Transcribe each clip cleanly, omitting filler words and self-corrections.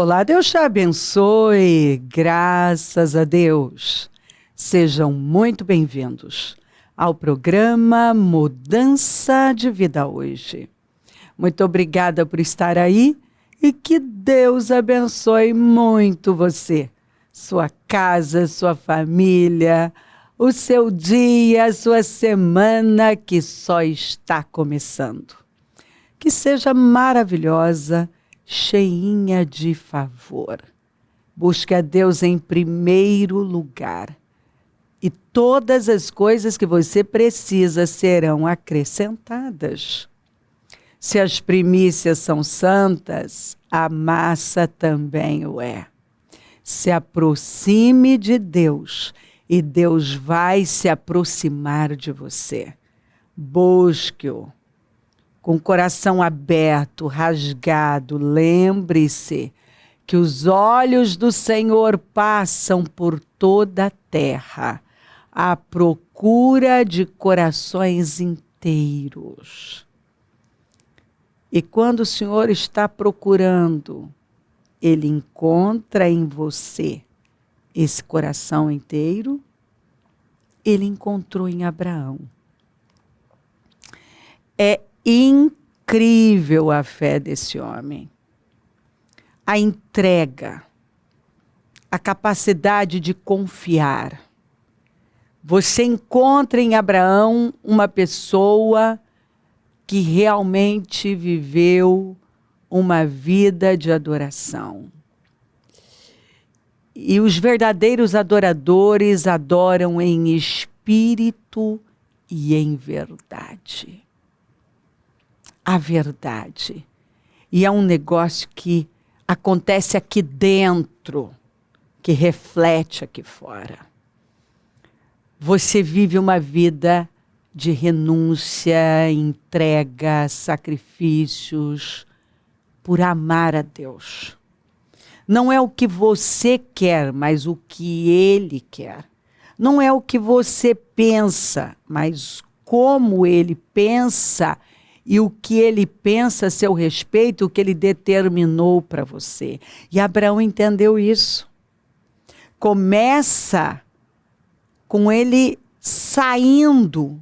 Olá, Deus te abençoe, graças a Deus. Sejam muito bem-vindos ao programa Mudança de Vida Hoje. Muito obrigada por estar aí e que Deus abençoe muito você, sua casa, sua família, o seu dia, a sua semana que só está começando. Que seja maravilhosa, cheinha de favor. Busque a Deus em primeiro lugar. E todas as coisas que você precisa serão acrescentadas. Se as primícias são santas, a massa também o é. Se aproxime de Deus e Deus vai se aproximar de você. Busque-o. Com o coração aberto, rasgado, lembre-se que os olhos do Senhor passam por toda a terra, à procura de corações inteiros. E quando o Senhor está procurando, Ele encontra em você esse coração inteiro. Ele encontrou em Abraão. É incrível a fé desse homem. A entrega, a capacidade de confiar. Você encontra em Abraão uma pessoa que realmente viveu uma vida de adoração. E os verdadeiros adoradores adoram em espírito e em verdade. A verdade. E é um negócio que acontece aqui dentro, que reflete aqui fora. Você vive uma vida de renúncia, entrega, sacrifícios, por amar a Deus. Não é o que você quer, mas o que Ele quer. Não é o que você pensa, mas como Ele pensa e o que Ele pensa a seu respeito, o que Ele determinou para você. E Abraão entendeu isso. Começa com ele saindo,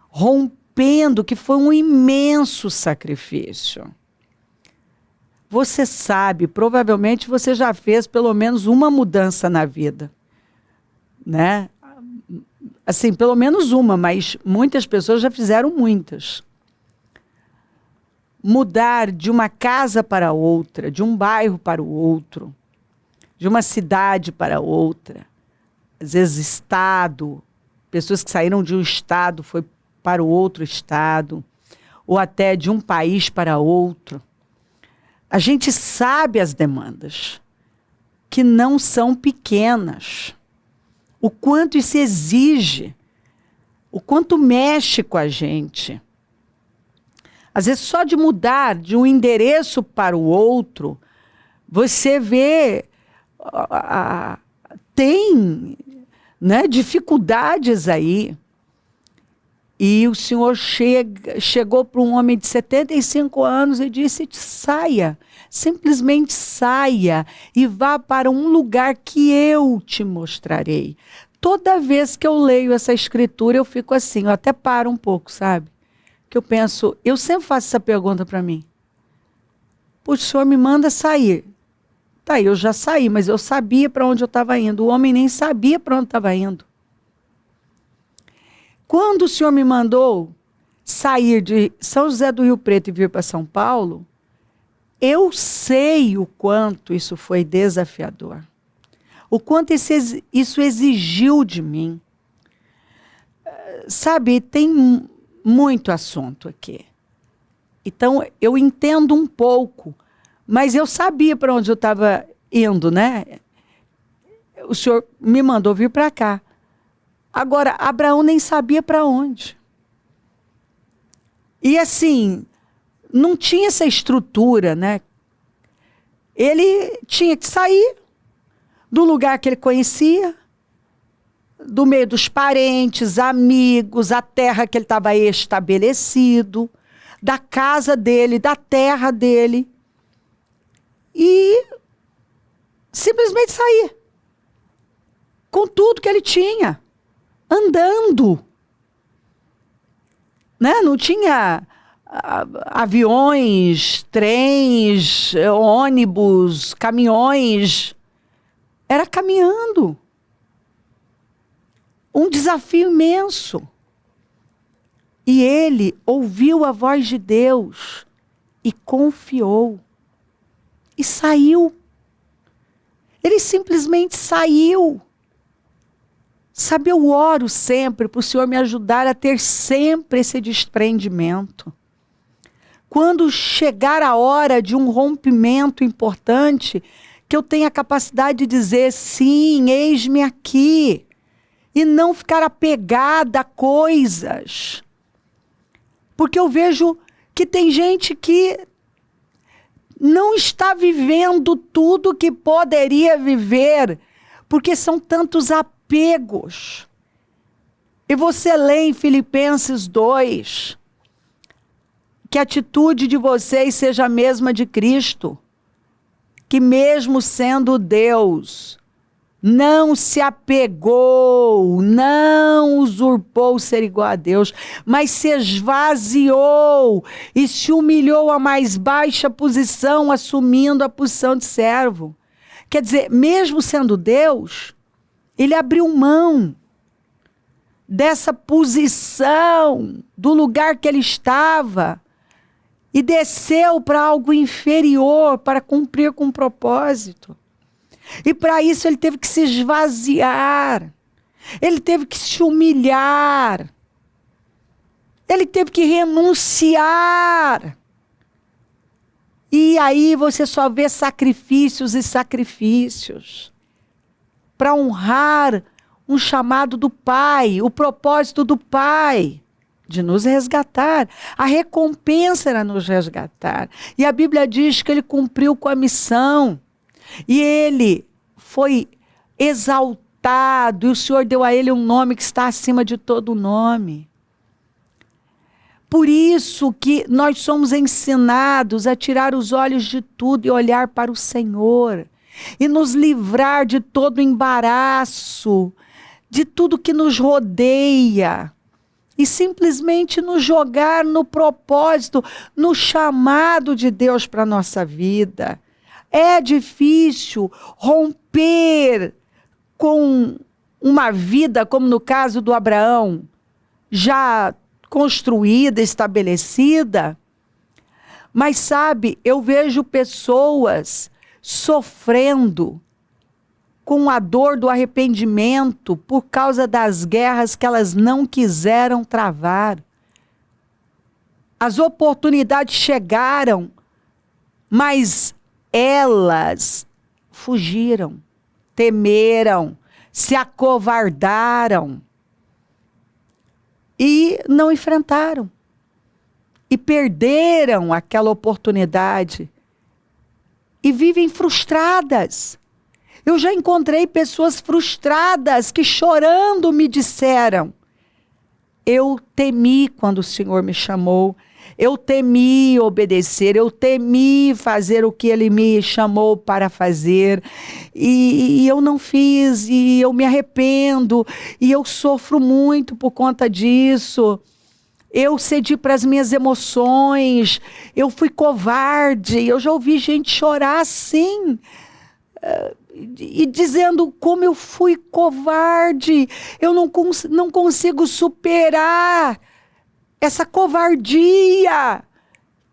rompendo, que foi um imenso sacrifício. Você sabe, provavelmente você já fez pelo menos uma mudança na vida, né? Assim, pelo menos uma, mas muitas pessoas já fizeram muitas. Mudar de uma casa para outra, de um bairro para o outro, de uma cidade para outra, às vezes estado, pessoas que saíram de um estado foi para o outro estado, ou até de um país para outro. A gente sabe as demandas, que não são pequenas. O quanto isso exige, o quanto mexe com a gente. Às vezes, só de mudar de um endereço para o outro, você vê, tem, né, dificuldades aí. E o Senhor chegou para um homem de 75 anos e disse: saia, simplesmente saia e vá para um lugar que eu te mostrarei. Toda vez que eu leio essa escritura, eu fico assim, eu até paro um pouco, sabe? Que eu penso, eu sempre faço essa pergunta para mim. O Senhor me manda sair. Tá, eu já saí, mas eu sabia para onde eu estava indo. O homem nem sabia para onde estava indo. Quando o Senhor me mandou sair de São José do Rio Preto e vir para São Paulo, eu sei o quanto isso foi desafiador. O quanto isso exigiu de mim. Sabe, tem muito assunto aqui. Então, eu entendo um pouco, mas eu sabia para onde eu estava indo, né? O Senhor me mandou vir para cá. Agora, Abraão nem sabia para onde. E assim, não tinha essa estrutura, né? Ele tinha que sair do lugar que ele conhecia, do meio dos parentes, amigos, a terra que ele estava estabelecido, da casa dele, da terra dele. E simplesmente sair. Com tudo que ele tinha. Andando. Né? Não tinha aviões, trens, ônibus, caminhões. Era caminhando. Um desafio imenso. E ele ouviu a voz de Deus e confiou. E saiu. Ele simplesmente saiu. Sabe, eu oro sempre para o Senhor me ajudar a ter sempre esse desprendimento. Quando chegar a hora de um rompimento importante, que eu tenha a capacidade de dizer, sim, eis-me aqui. E não ficar apegada a coisas. Porque eu vejo que tem gente que não está vivendo tudo que poderia viver, porque são tantos apegos. E você lê em Filipenses 2, que a atitude de vocês seja a mesma de Cristo, que mesmo sendo Deus, não se apegou, não usurpou ser igual a Deus, mas se esvaziou e se humilhou à mais baixa posição, assumindo a posição de servo. Quer dizer, mesmo sendo Deus, ele abriu mão dessa posição, do lugar que ele estava, e desceu para algo inferior, para cumprir com um propósito. E para isso ele teve que se esvaziar. Ele teve que se humilhar. Ele teve que renunciar. E aí você só vê sacrifícios e sacrifícios. Para honrar um chamado do Pai, o propósito do Pai de nos resgatar. A recompensa era nos resgatar. E a Bíblia diz que ele cumpriu com a missão. E ele foi exaltado, e o Senhor deu a ele um nome que está acima de todo nome. Por isso que nós somos ensinados a tirar os olhos de tudo e olhar para o Senhor. E nos livrar de todo embaraço, de tudo que nos rodeia. E simplesmente nos jogar no propósito, no chamado de Deus para a nossa vida. É difícil romper com uma vida, como no caso do Abraão, já construída, estabelecida. Mas sabe, eu vejo pessoas sofrendo com a dor do arrependimento por causa das guerras que elas não quiseram travar. As oportunidades chegaram, mas elas fugiram, temeram, se acovardaram e não enfrentaram. E perderam aquela oportunidade e vivem frustradas. Eu já encontrei pessoas frustradas que chorando me disseram: eu temi quando o Senhor me chamou, eu temi obedecer, eu temi fazer o que Ele me chamou para fazer, e eu não fiz, e eu me arrependo, e eu sofro muito por conta disso. Eu cedi para as minhas emoções, eu fui covarde. Eu já ouvi gente chorar assim, e dizendo como eu fui covarde, eu não consigo superar essa covardia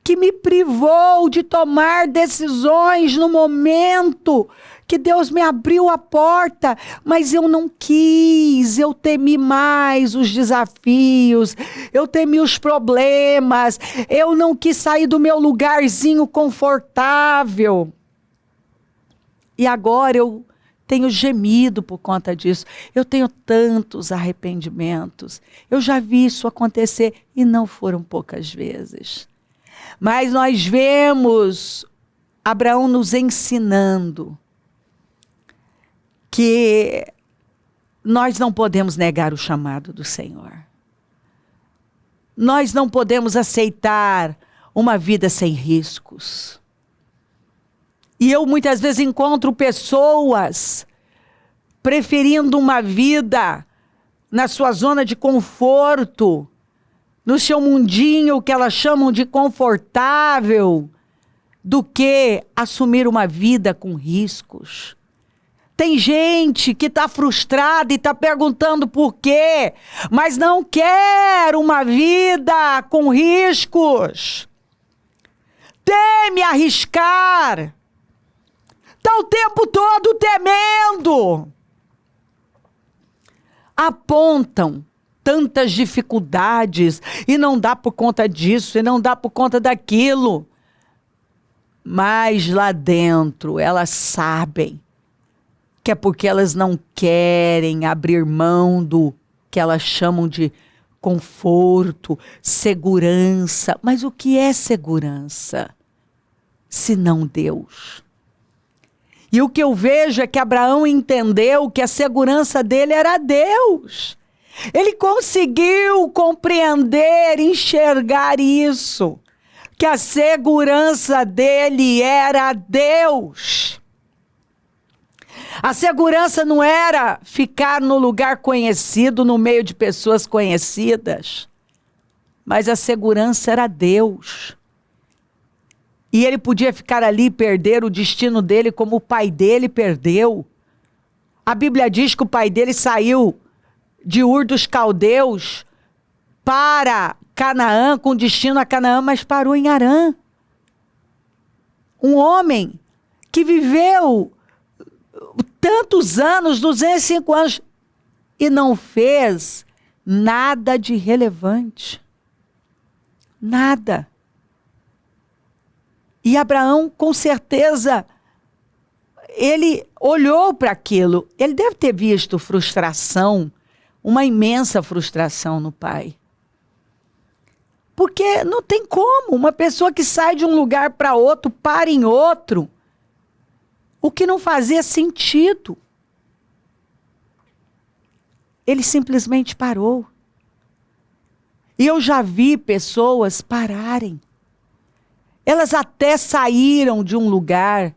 que me privou de tomar decisões no momento que Deus me abriu a porta, mas eu não quis, eu temi mais os desafios, eu temi os problemas, eu não quis sair do meu lugarzinho confortável. E agora eu tenho gemido por conta disso. Eu tenho tantos arrependimentos. Eu já vi isso acontecer e não foram poucas vezes. Mas nós vemos Abraão nos ensinando que nós não podemos negar o chamado do Senhor. Nós não podemos aceitar uma vida sem riscos. E eu muitas vezes encontro pessoas preferindo uma vida na sua zona de conforto, no seu mundinho que elas chamam de confortável, do que assumir uma vida com riscos. Tem gente que está frustrada e está perguntando por quê, mas não quer uma vida com riscos. Teme arriscar. Está o tempo todo temendo. Apontam tantas dificuldades e não dá por conta disso e não dá por conta daquilo. Mas lá dentro elas sabem que é porque elas não querem abrir mão do que elas chamam de conforto, segurança. Mas o que é segurança, se não Deus? E o que eu vejo é que Abraão entendeu que a segurança dele era Deus. Ele conseguiu compreender, enxergar isso, que a segurança dele era Deus. A segurança não era ficar no lugar conhecido, no meio de pessoas conhecidas, mas a segurança era Deus. E ele podia ficar ali e perder o destino dele como o pai dele perdeu. A Bíblia diz que o pai dele saiu de Ur dos Caldeus para Canaã, com destino a Canaã, mas parou em Harã. Um homem que viveu tantos anos, 205 anos, e não fez nada de relevante. Nada. E Abraão, com certeza, ele olhou para aquilo. Ele deve ter visto frustração, uma imensa frustração no pai. Porque não tem como uma pessoa que sai de um lugar para outro, para em outro, o que não fazia sentido. Ele simplesmente parou. E eu já vi pessoas pararem. Elas até saíram de um lugar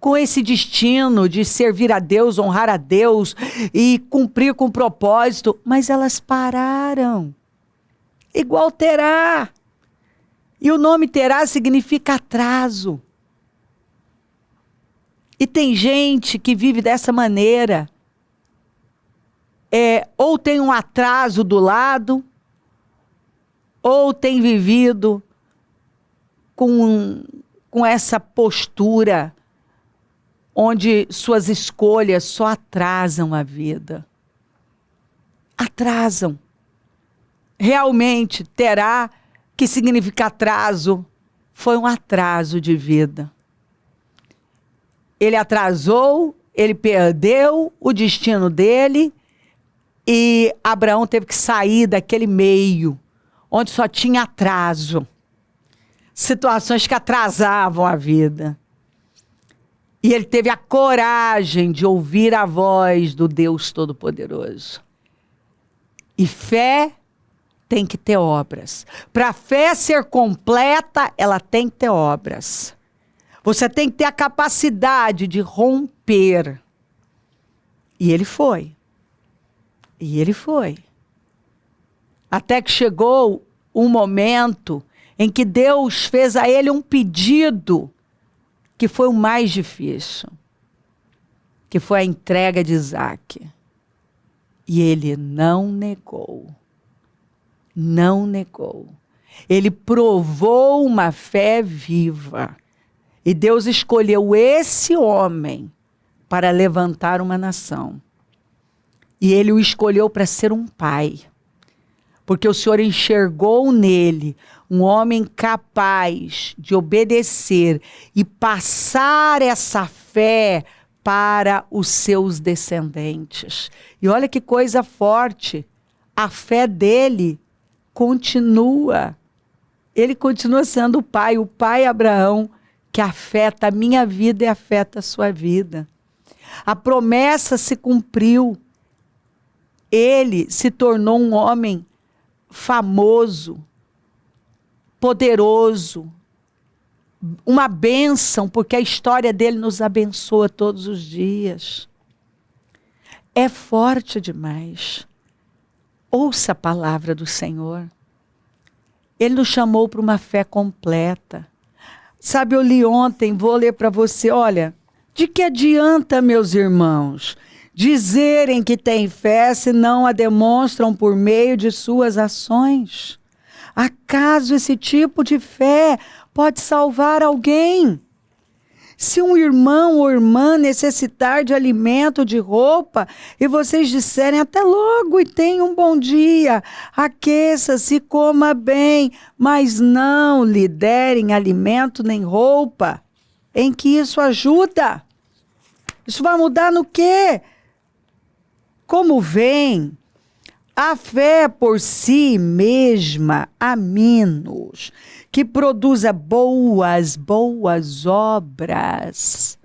com esse destino de servir a Deus, honrar a Deus e cumprir com o propósito, mas elas pararam. Igual Terá. E o nome Terá significa atraso. E tem gente que vive dessa maneira. Ou tem um atraso do lado, ou tem vivido com essa postura onde suas escolhas só atrasam a vida. Atrasam. Realmente, Terá, que significa atraso, foi um atraso de vida. Ele atrasou, ele perdeu o destino dele e Abraão teve que sair daquele meio onde só tinha atraso. Situações que atrasavam a vida. E ele teve a coragem de ouvir a voz do Deus Todo-Poderoso. E fé tem que ter obras. Para a fé ser completa, ela tem que ter obras. Você tem que ter a capacidade de romper. E ele foi. E ele foi. Até que chegou um momento em que Deus fez a ele um pedido que foi o mais difícil, que foi a entrega de Isaque. E ele não negou. Não negou. Ele provou uma fé viva. E Deus escolheu esse homem para levantar uma nação. E ele o escolheu para ser um pai. Porque o Senhor enxergou nele um homem capaz de obedecer e passar essa fé para os seus descendentes. E olha que coisa forte. A fé dele continua. Ele continua sendo o pai Abraão, que afeta a minha vida e afeta a sua vida. A promessa se cumpriu. Ele se tornou um homem famoso, poderoso, uma bênção, porque a história dele nos abençoa todos os dias. É forte demais. Ouça a palavra do Senhor. Ele nos chamou para uma fé completa. Sabe, eu li ontem, vou ler para você, olha, de que adianta, meus irmãos, dizerem que têm fé se não a demonstram por meio de suas ações? Acaso esse tipo de fé pode salvar alguém? Se um irmão ou irmã necessitar de alimento, de roupa, e vocês disserem até logo e tenha um bom dia, aqueça-se, coma bem, mas não lhe derem alimento nem roupa, em que isso ajuda? Isso vai mudar no quê? Como vem? A fé por si mesma, a menos que produza boas obras,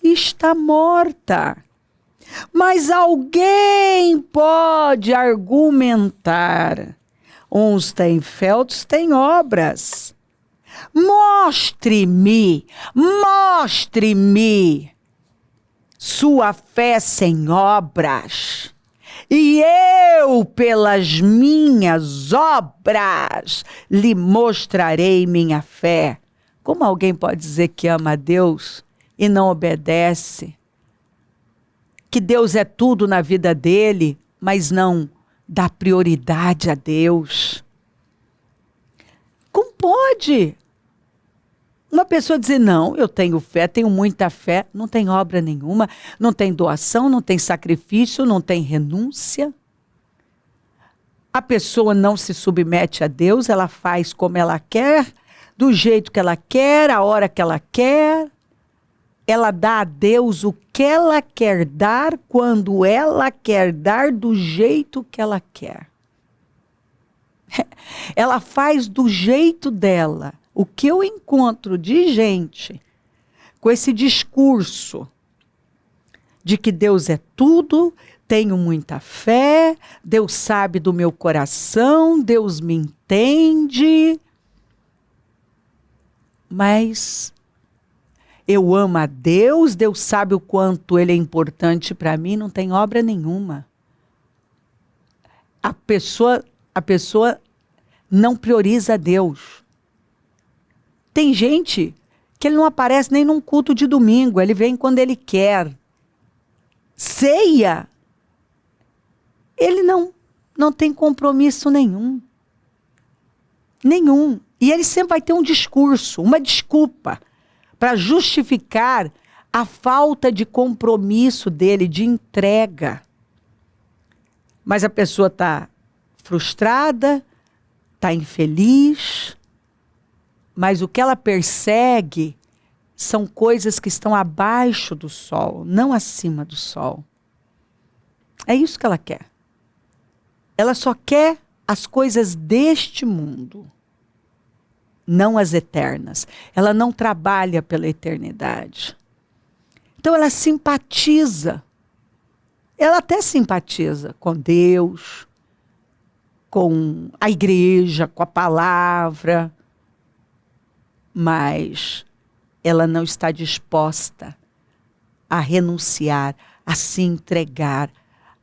está morta. Mas alguém pode argumentar. Uns têm fé, outros têm obras. Mostre-me sua fé sem obras. E eu, pelas minhas obras, lhe mostrarei minha fé. Como alguém pode dizer que ama a Deus e não obedece? Que Deus é tudo na vida dele, mas não dá prioridade a Deus? Como pode uma pessoa dizer, não, eu tenho fé, tenho muita fé, não tem obra nenhuma, não tem doação, não tem sacrifício, não tem renúncia? A pessoa não se submete a Deus, ela faz como ela quer, do jeito que ela quer, a hora que ela quer. Ela dá a Deus o que ela quer dar, quando ela quer dar, do jeito que ela quer. Ela faz do jeito dela. O que eu encontro de gente com esse discurso de que Deus é tudo, tenho muita fé, Deus sabe do meu coração, Deus me entende, mas eu amo a Deus, Deus sabe o quanto Ele é importante para mim, não tem obra nenhuma. A pessoa não prioriza a Deus. Tem gente que ele não aparece nem num culto de domingo, ele vem quando ele quer. Ceia, ele não tem compromisso nenhum. Nenhum. E ele sempre vai ter um discurso, uma desculpa, para justificar a falta de compromisso dele, de entrega. Mas a pessoa está frustrada, está infeliz, mas o que ela persegue são coisas que estão abaixo do sol, não acima do sol. É isso que ela quer. Ela só quer as coisas deste mundo, não as eternas. Ela não trabalha pela eternidade. Então ela simpatiza. Ela até simpatiza com Deus, com a igreja, com a palavra, mas ela não está disposta a renunciar, a se entregar,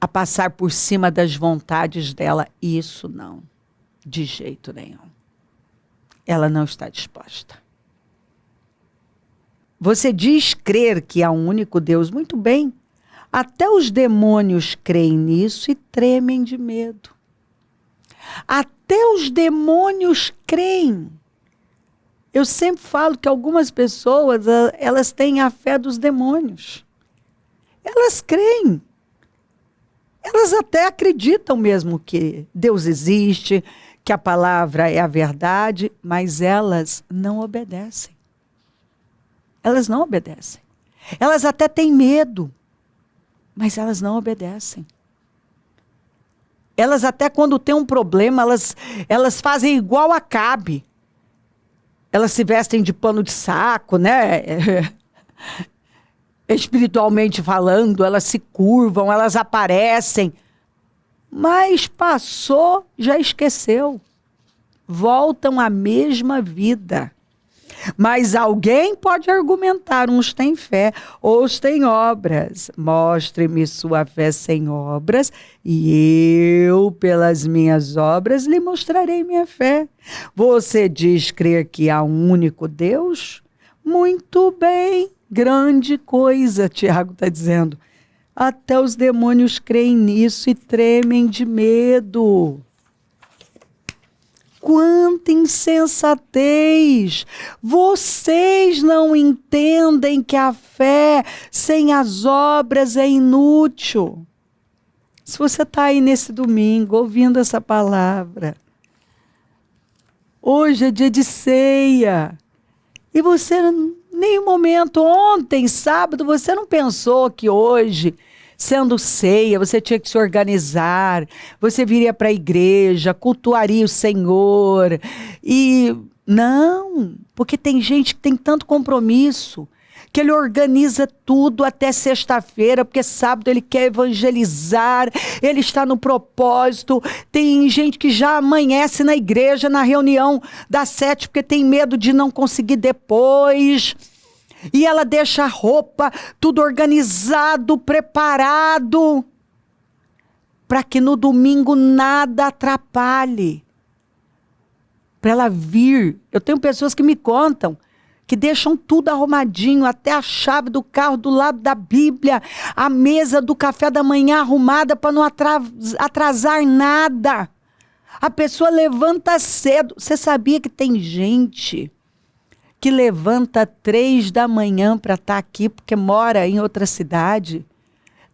a passar por cima das vontades dela. Isso não, de jeito nenhum. Ela não está disposta. Você diz crer que há um único Deus. Muito bem. Até os demônios creem nisso e tremem de medo. Até os demônios creem. Eu sempre falo que algumas pessoas, elas têm a fé dos demônios. Elas creem. Elas até acreditam mesmo que Deus existe, que a palavra é a verdade, mas elas não obedecem. Elas não obedecem. Elas até têm medo, mas elas não obedecem. Elas até quando tem um problema, elas fazem igual a Acabe. Elas se vestem de pano de saco, né? Espiritualmente falando, elas se curvam, elas aparecem. Mas passou, já esqueceu. Voltam à mesma vida. Mas alguém pode argumentar, uns têm fé, outros têm obras. Mostre-me sua fé sem obras, e eu, pelas minhas obras, lhe mostrarei minha fé. Você diz crer que há um único Deus? Muito bem, grande coisa, Tiago está dizendo. Até os demônios creem nisso e tremem de medo. Quanta insensatez! Vocês não entendem que a fé sem as obras é inútil. Se você está aí nesse domingo ouvindo essa palavra, hoje é dia de ceia, e você, em nenhum momento, ontem, sábado, você não pensou que hoje, sendo ceia, você tinha que se organizar, você viria para a igreja, cultuaria o Senhor. E não, porque tem gente que tem tanto compromisso, que ele organiza tudo até sexta-feira, porque sábado ele quer evangelizar, ele está no propósito. Tem gente que já amanhece na igreja, na reunião das 7, porque tem medo de não conseguir depois. E ela deixa a roupa, tudo organizado, preparado, para que no domingo nada atrapalhe. Para ela vir. Eu tenho pessoas que me contam, que deixam tudo arrumadinho, até a chave do carro do lado da Bíblia, a mesa do café da manhã arrumada para não atrasar nada. A pessoa levanta cedo. Você sabia que tem gente que levanta 3 da manhã para estar aqui porque mora em outra cidade?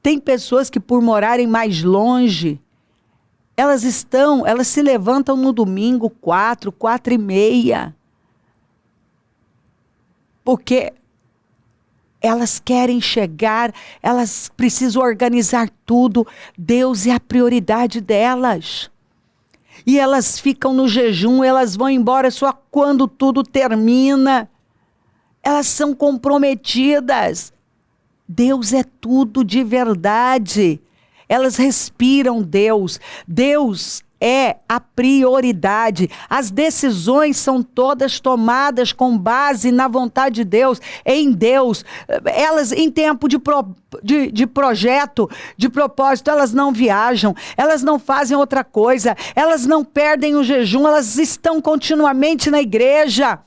Tem pessoas que, por morarem mais longe, elas se levantam no domingo 4h30, porque elas querem chegar, elas precisam organizar tudo. Deus é a prioridade delas. E elas ficam no jejum, elas vão embora só quando tudo termina. Elas são comprometidas. Deus é tudo de verdade. Elas respiram Deus. Deus é a prioridade. As decisões são todas tomadas com base na vontade de Deus, em Deus. Elas, em tempo de projeto, de propósito, elas não viajam, elas não fazem outra coisa, elas não perdem o jejum, elas estão continuamente na igreja.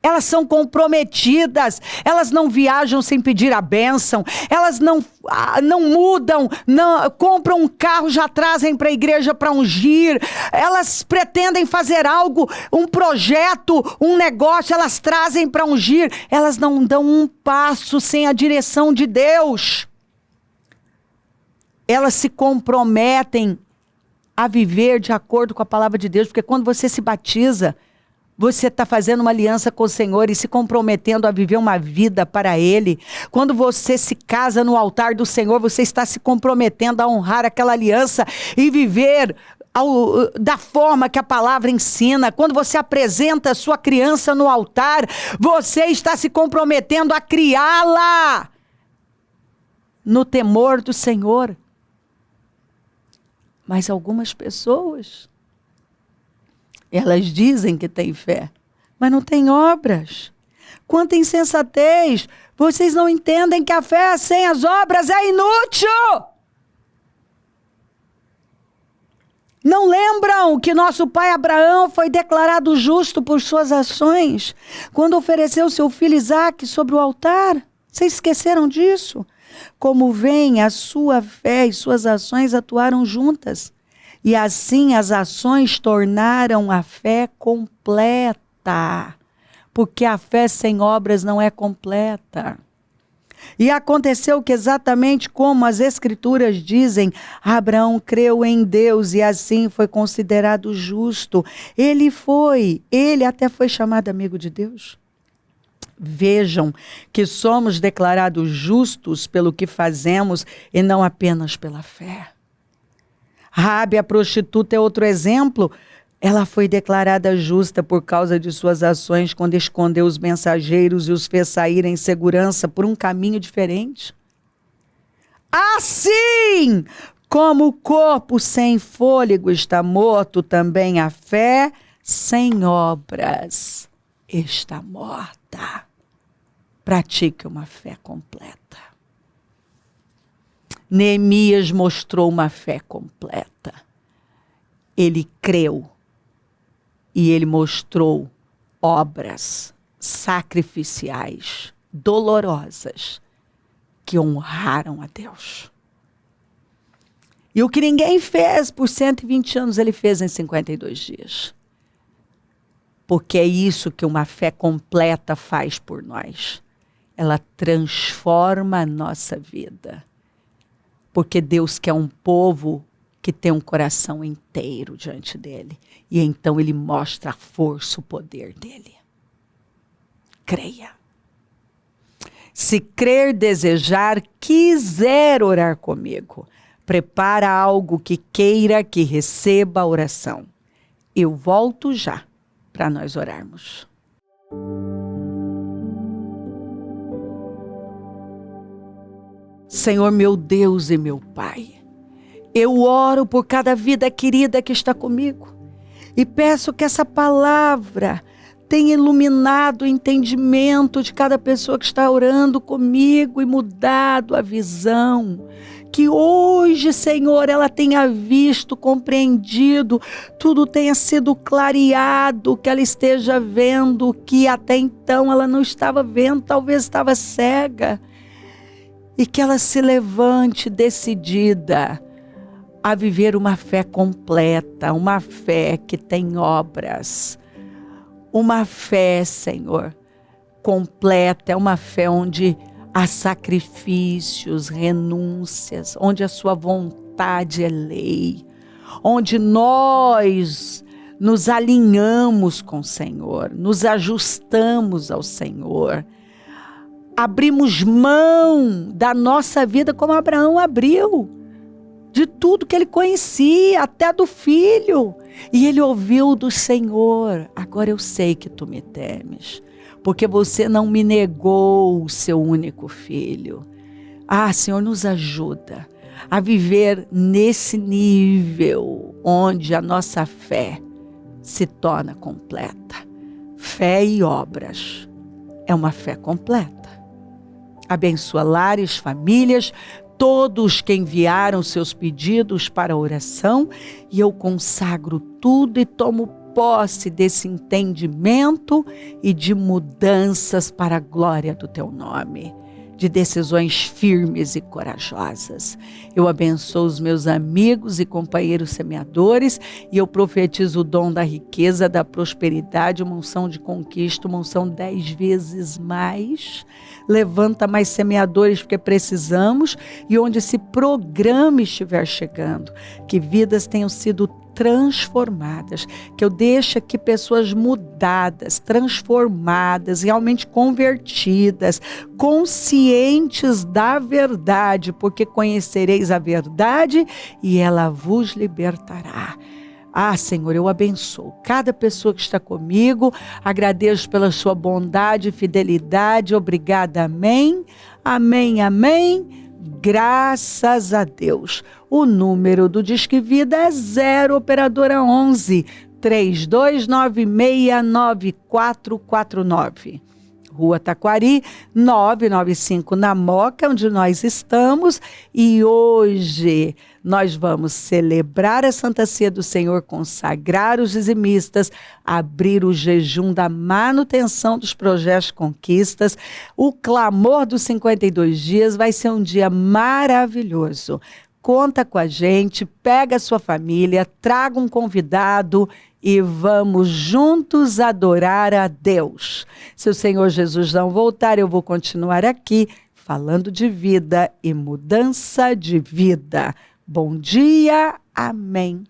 Elas são comprometidas, elas não viajam sem pedir a bênção, elas não mudam, não compram um carro, já trazem para a igreja para ungir, elas pretendem fazer algo, um projeto, um negócio, elas trazem para ungir, elas não dão um passo sem a direção de Deus. Elas se comprometem a viver de acordo com a palavra de Deus, porque quando você se batiza, você está fazendo uma aliança com o Senhor e se comprometendo a viver uma vida para Ele. Quando você se casa no altar do Senhor, você está se comprometendo a honrar aquela aliança e viver da forma que a palavra ensina. Quando você apresenta a sua criança no altar, você está se comprometendo a criá-la no temor do Senhor. Mas algumas pessoas, elas dizem que têm fé, mas não têm obras. Quanta insensatez! Vocês não entendem que a fé sem as obras é inútil! Não lembram que nosso pai Abraão foi declarado justo por suas ações, quando ofereceu seu filho Isaque sobre o altar? Vocês esqueceram disso? Como veem, a sua fé e suas ações atuaram juntas. E assim as ações tornaram a fé completa, porque a fé sem obras não é completa. E aconteceu que exatamente como as Escrituras dizem, Abraão creu em Deus e assim foi considerado justo. Ele até foi chamado amigo de Deus. Vejam que somos declarados justos pelo que fazemos e não apenas pela fé. Raabe, a prostituta, é outro exemplo. Ela foi declarada justa por causa de suas ações quando escondeu os mensageiros e os fez sair em segurança por um caminho diferente. Assim como o corpo sem fôlego está morto, também a fé sem obras está morta. Pratique uma fé completa. Neemias mostrou uma fé completa. Ele creu e ele mostrou obras sacrificiais, dolorosas, que honraram a Deus. E o que ninguém fez por 120 anos, ele fez em 52 dias. Porque é isso que uma fé completa faz por nós. Ela transforma a nossa vida. Porque Deus quer um povo que tem um coração inteiro diante dele. E então ele mostra a força, o poder dele. Creia. Se crer, desejar, quiser orar comigo, prepara algo que queira que receba a oração. Eu volto já para nós orarmos. Senhor, meu Deus e meu Pai, eu oro por cada vida querida que está comigo e peço que essa palavra tenha iluminado o entendimento de cada pessoa que está orando comigo e mudado a visão. Que hoje, Senhor, ela tenha visto, compreendido, tudo tenha sido clareado, que ela esteja vendo que até então ela não estava vendo, talvez estava cega. E que ela se levante decidida a viver uma fé completa, uma fé que tem obras. Uma fé, Senhor, completa, é uma fé onde há sacrifícios, renúncias, onde a sua vontade é lei, onde nós nos alinhamos com o Senhor, nos ajustamos ao Senhor, abrimos mão da nossa vida como Abraão abriu, de tudo que ele conhecia, até do filho. E ele ouviu do Senhor: agora eu sei que tu me temes, porque você não me negou o seu único filho. Ah, Senhor, nos ajuda a viver nesse nível onde a nossa fé se torna completa. Fé e obras é uma fé completa. Abençoa lares, famílias, todos que enviaram seus pedidos para a oração, e eu consagro tudo e tomo posse desse entendimento e de mudanças para a glória do teu nome, de decisões firmes e corajosas. Eu abençoo os meus amigos e companheiros semeadores e eu profetizo o dom da riqueza, da prosperidade, uma unção de conquista, uma unção 10 vezes mais. Levanta mais semeadores porque precisamos, e onde esse programa estiver chegando, que vidas tenham sido transformadas, que eu deixe aqui pessoas mudadas, transformadas, realmente convertidas, conscientes da verdade, porque conhecereis a verdade e ela vos libertará. Ah, Senhor, eu abençoo cada pessoa que está comigo, agradeço pela sua bondade e fidelidade, obrigada, amém, amém, amém, graças a Deus. O número do Disque Vida é 0 operadora 11 32969449. Rua Taquari, 995, na Moca, onde nós estamos. E hoje nós vamos celebrar a Santa Ceia do Senhor, consagrar os dizimistas, abrir o jejum da manutenção dos projetos conquistas. O clamor dos 52 dias vai ser um dia maravilhoso. Conta com a gente, pega a sua família, traga um convidado e vamos juntos adorar a Deus. Se o Senhor Jesus não voltar, eu vou continuar aqui falando de vida e mudança de vida. Bom dia, amém.